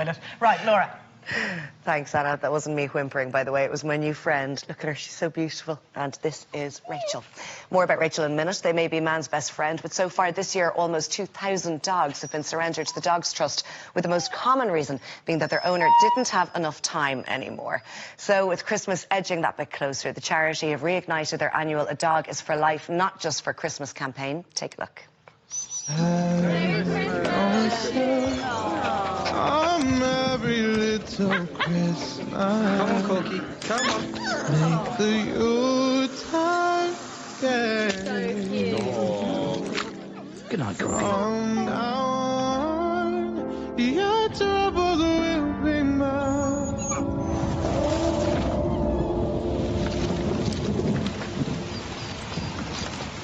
toilet. Right, Laura. Thanks, Anna. That wasn't me whimpering, by the way. It was my new friend. Look at her. She's so beautiful. And this is Rachel. More about Rachel in a minute. They may be man's best friend, but so far this year, almost 2,000 dogs have been surrendered to the Dogs Trust, with the most common reason being that their owner didn't have enough time anymore. So with Christmas edging that bit closer, the charity have reignited their annual A Dog is for Life, Not Just for Christmas campaign. Take a look. Every little Christmas. Come on, Cookie. Come on. Make the Yuletide gay. Good night, Cookie. From now on, your troubles will be mine.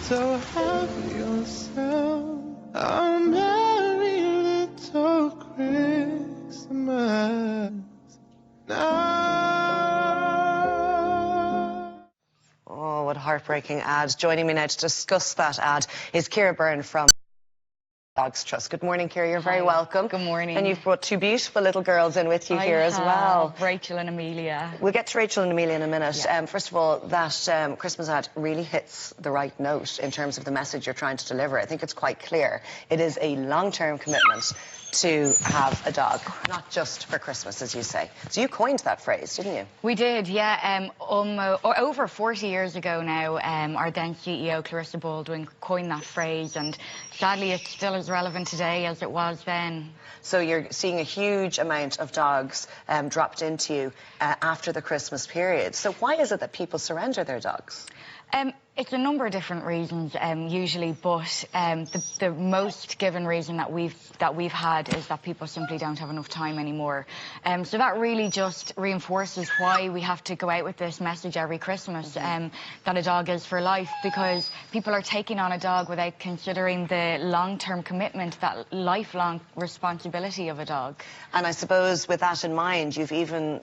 So have yourself a merry little Christmas now. Oh, what a heartbreaking ad. Joining me now to discuss that ad is Ciara Byrne from Dogs Trust. Good morning, Ciara. You're very welcome. Good morning. And you've brought two beautiful little girls in with you here as well. Rachel and Amelia. We'll get to Rachel and Amelia in a minute. Yeah. First of all, that Christmas ad really hits the right note in terms of the message you're trying to deliver. I think it's quite clear. It is a long-term commitment to have a dog, not just for Christmas, as you say. So you coined that phrase, didn't you? We did, yeah. Over 40 years ago now, our then CEO, Clarissa Baldwin, coined that phrase, and sadly it's still as relevant today as it was then. So you're seeing a huge amount of dogs dropped into you after the Christmas period. So why is it that people surrender their dogs? It's a number of different reasons, usually, but the most given reason that we've had is that people simply don't have enough time anymore. So that really just reinforces why we have to go out with this message every Christmas, that a dog is for life, because people are taking on a dog without considering the long-term commitment, that lifelong responsibility of a dog. And I suppose with that in mind, you've even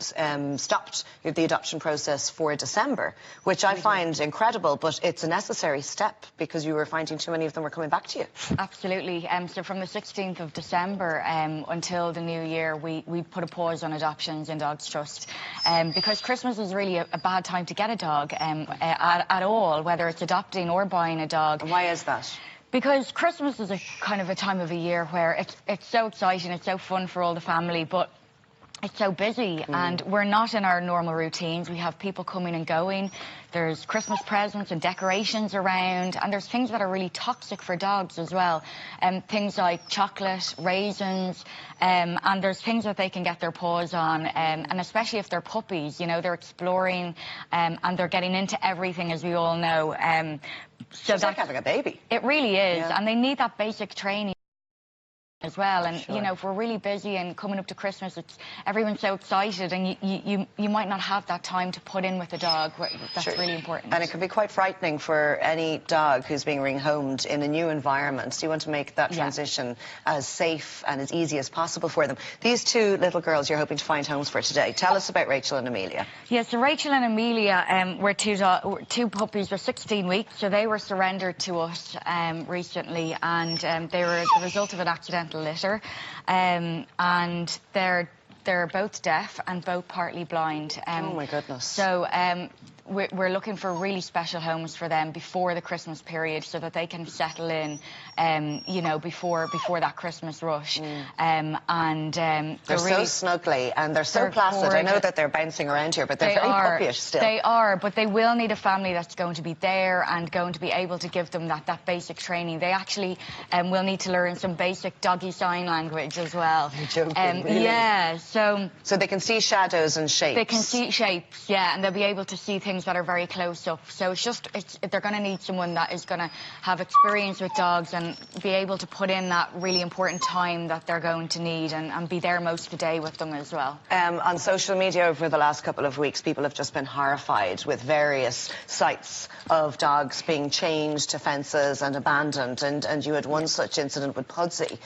stopped the adoption process for December, which I find incredible, but it's a necessary step because you were finding too many of them were coming back to you. Absolutely. So from the 16th of December until the new year, we put a pause on adoptions in Dogs Trust, because Christmas is really a bad time to get a dog at all, whether it's adopting or buying a dog. And why is that? Because Christmas is a kind of a time of a year where it's so exciting, it's so fun for all the family, but it's so busy and we're not in our normal routines. We have people coming and going. There's Christmas presents and decorations around, and there's things that are really toxic for dogs as well. Things like chocolate, raisins, and there's things that they can get their paws on, and especially if they're puppies, you know, they're exploring and they're getting into everything, as we all know. So it's like having a baby. It really is, and they need that basic training as well. And Sure. you know, if we're really busy and coming up to Christmas, everyone's so excited, and you might not have that time to put in with the dog. That's Sure. really important. And it can be quite frightening for any dog who's being rehomed in a new environment. So you want to make that transition as safe and as easy as possible for them. These two little girls you're hoping to find homes for today. Tell us about Rachel and Amelia. Yeah, so Rachel and Amelia were two puppies, were 16 weeks, so they were surrendered to us recently, and they were the result of an accidental litter, and they're both deaf and both partly blind. Oh my goodness. So we're looking for really special homes for them before the Christmas period, so that they can settle in, you know, before that Christmas rush. They're really so snuggly and they're so placid. Gorgeous. I know that they're bouncing around here, but they're very puppyish still. They are, but they will need a family that's going to be there and going to be able to give them that basic training. They actually will need to learn some basic doggy sign language as well. You're joking, really? Yeah, so they can see shadows and shapes. They can see shapes, yeah, and they'll be able to see things that are very close up. So they're going to need someone that is going to have experience with dogs and be able to put in that really important time that they're going to need, and be there most of the day with them as well. On social media over the last couple of weeks, people have just been horrified with various sites of dogs being chained to fences and abandoned, and you had one such incident with Pudsey,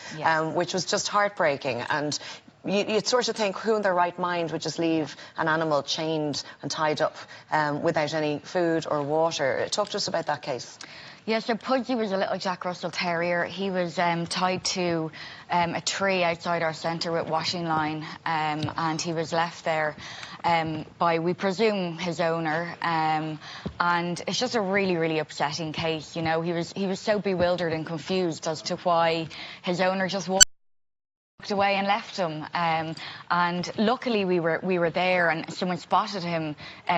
which was just heartbreaking. And you'd sort of think who in their right mind would just leave an animal chained and tied up without any food or water. Talk to us about that case. Yeah, so Pudsey was a little Jack Russell Terrier. He was tied to a tree outside our centre with washing line, and he was left there by, we presume, his owner. And it's just a really, really upsetting case. You know, he was so bewildered and confused as to why his owner just walked away and left him, and luckily we were there and someone spotted him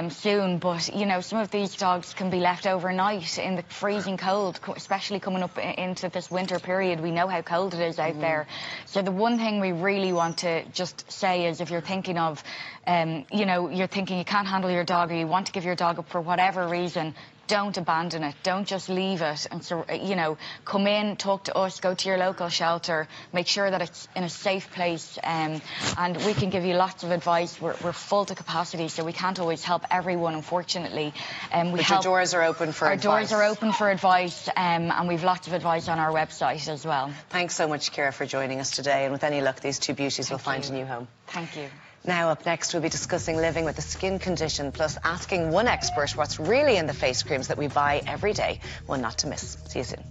soon. But you know, some of these dogs can be left overnight in the freezing cold, especially coming up into this winter period. We know how cold it is out there. So the one thing we really want to just say is, if you're thinking of you know, you're thinking you can't handle your dog, or you want to give your dog up for whatever reason, don't abandon it. Don't just leave it. And so, you know, come in, talk to us, go to your local shelter, make sure that it's in a safe place, and we can give you lots of advice. We're full to capacity, so we can't always help everyone, unfortunately. But your doors are open for advice. Our doors are open for advice, and we've lots of advice on our website as well. Thanks so much, Ciara, for joining us today. And with any luck, these two beauties will find a new home. Thank you. Now up next, we'll be discussing living with a skin condition, plus asking one expert what's really in the face creams that we buy every day. One not to miss. See you soon.